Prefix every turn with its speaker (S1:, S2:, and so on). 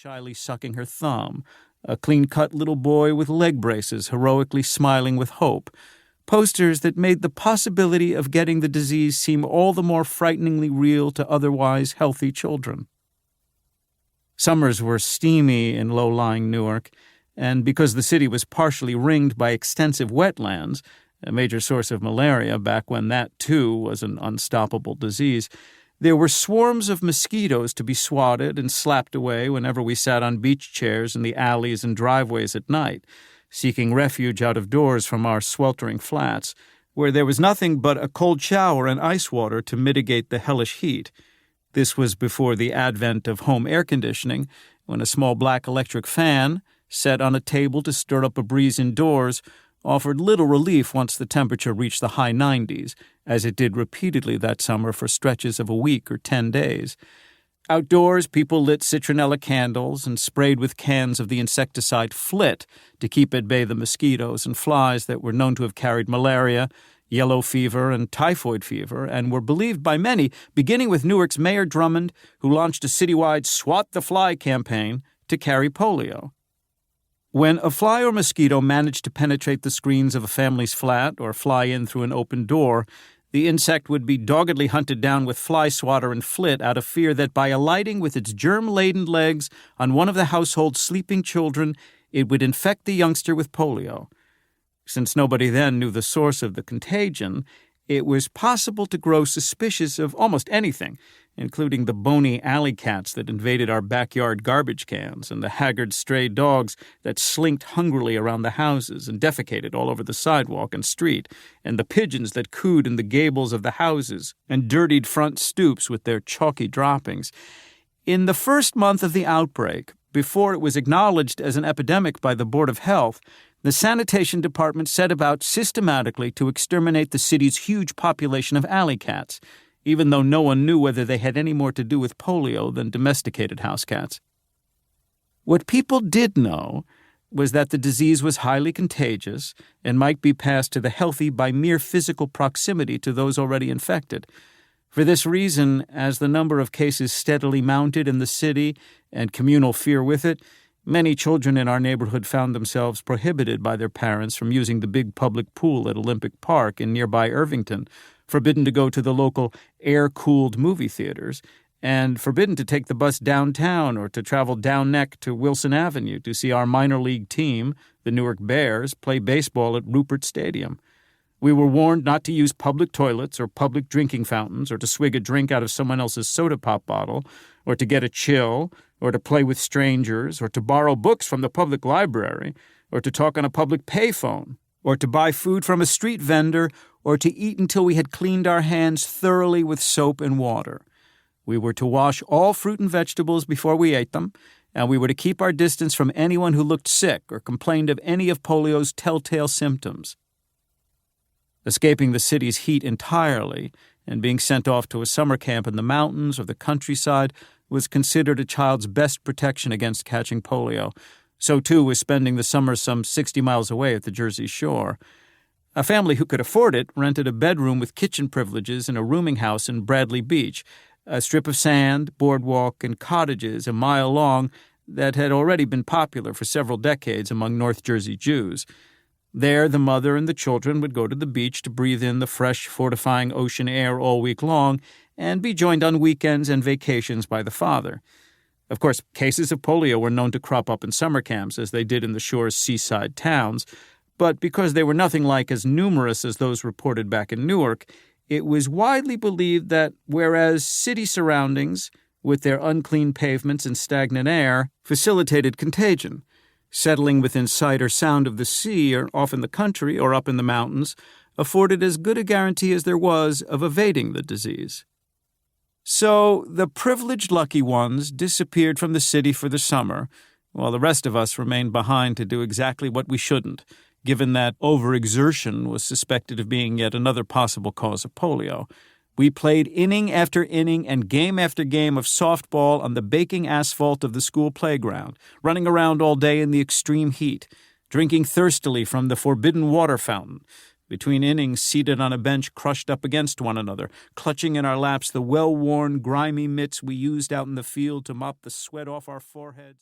S1: shyly sucking her thumb, a clean-cut little boy with leg braces heroically smiling with hope, posters that made the possibility of getting the disease seem all the more frighteningly real to otherwise healthy children. Summers were steamy in low-lying Newark, and because the city was partially ringed by extensive wetlands, a major source of malaria back when that, too, was an unstoppable disease, there were swarms of mosquitoes to be swatted and slapped away whenever we sat on beach chairs in the alleys and driveways at night, seeking refuge out of doors from our sweltering flats, where there was nothing but a cold shower and ice water to mitigate the hellish heat. This was before the advent of home air conditioning, when a small black electric fan, set on a table to stir up a breeze indoors, offered little relief once the temperature reached the high 90s, as it did repeatedly that summer for stretches of a week or 10 days. Outdoors, people lit citronella candles and sprayed with cans of the insecticide Flit to keep at bay the mosquitoes and flies that were known to have carried malaria, yellow fever, and typhoid fever, and were believed by many, beginning with Newark's Mayor Drummond, who launched a citywide Swat the Fly campaign, to carry polio. When a fly or mosquito managed to penetrate the screens of a family's flat or fly in through an open door, the insect would be doggedly hunted down with fly swatter and Flit out of fear that by alighting with its germ-laden legs on one of the household's sleeping children, it would infect the youngster with polio. Since nobody then knew the source of the contagion, it was possible to grow suspicious of almost anything, including the bony alley cats that invaded our backyard garbage cans and the haggard stray dogs that slinked hungrily around the houses and defecated all over the sidewalk and street, and the pigeons that cooed in the gables of the houses and dirtied front stoops with their chalky droppings. In the first month of the outbreak, before it was acknowledged as an epidemic by the Board of Health, the sanitation department set about systematically to exterminate the city's huge population of alley cats, even though no one knew whether they had any more to do with polio than domesticated house cats. What people did know was that the disease was highly contagious and might be passed to the healthy by mere physical proximity to those already infected. For this reason, as the number of cases steadily mounted in the city and communal fear with it, many children in our neighborhood found themselves prohibited by their parents from using the big public pool at Olympic Park in nearby Irvington, forbidden to go to the local air-cooled movie theaters, and forbidden to take the bus downtown or to travel down neck to Wilson Avenue to see our minor league team, the Newark Bears, play baseball at Rupert Stadium. We were warned not to use public toilets or public drinking fountains or to swig a drink out of someone else's soda pop bottle or to get a chill or to play with strangers or to borrow books from the public library or to talk on a public payphone or to buy food from a street vendor or to eat until we had cleaned our hands thoroughly with soap and water. We were to wash all fruit and vegetables before we ate them, and we were to keep our distance from anyone who looked sick or complained of any of polio's telltale symptoms. Escaping the city's heat entirely and being sent off to a summer camp in the mountains or the countryside was considered a child's best protection against catching polio. So, too, was spending the summer some 60 miles away at the Jersey Shore. A family who could afford it rented a bedroom with kitchen privileges in a rooming house in Bradley Beach, a strip of sand, boardwalk, and cottages a mile long that had already been popular for several decades among North Jersey Jews. There, the mother and the children would go to the beach to breathe in the fresh, fortifying ocean air all week long and be joined on weekends and vacations by the father. Of course, cases of polio were known to crop up in summer camps, as they did in the shore's seaside towns, but because they were nothing like as numerous as those reported back in Newark, it was widely believed that whereas city surroundings, with their unclean pavements and stagnant air, facilitated contagion, settling within sight or sound of the sea or off in the country or up in the mountains afforded as good a guarantee as there was of evading the disease. So the privileged lucky ones disappeared from the city for the summer, while the rest of us remained behind to do exactly what we shouldn't, given that overexertion was suspected of being yet another possible cause of polio. We played inning after inning and game after game of softball on the baking asphalt of the school playground, running around all day in the extreme heat, drinking thirstily from the forbidden water fountain, between innings seated on a bench crushed up against one another, clutching in our laps the well-worn, grimy mitts we used out in the field to mop the sweat off our foreheads.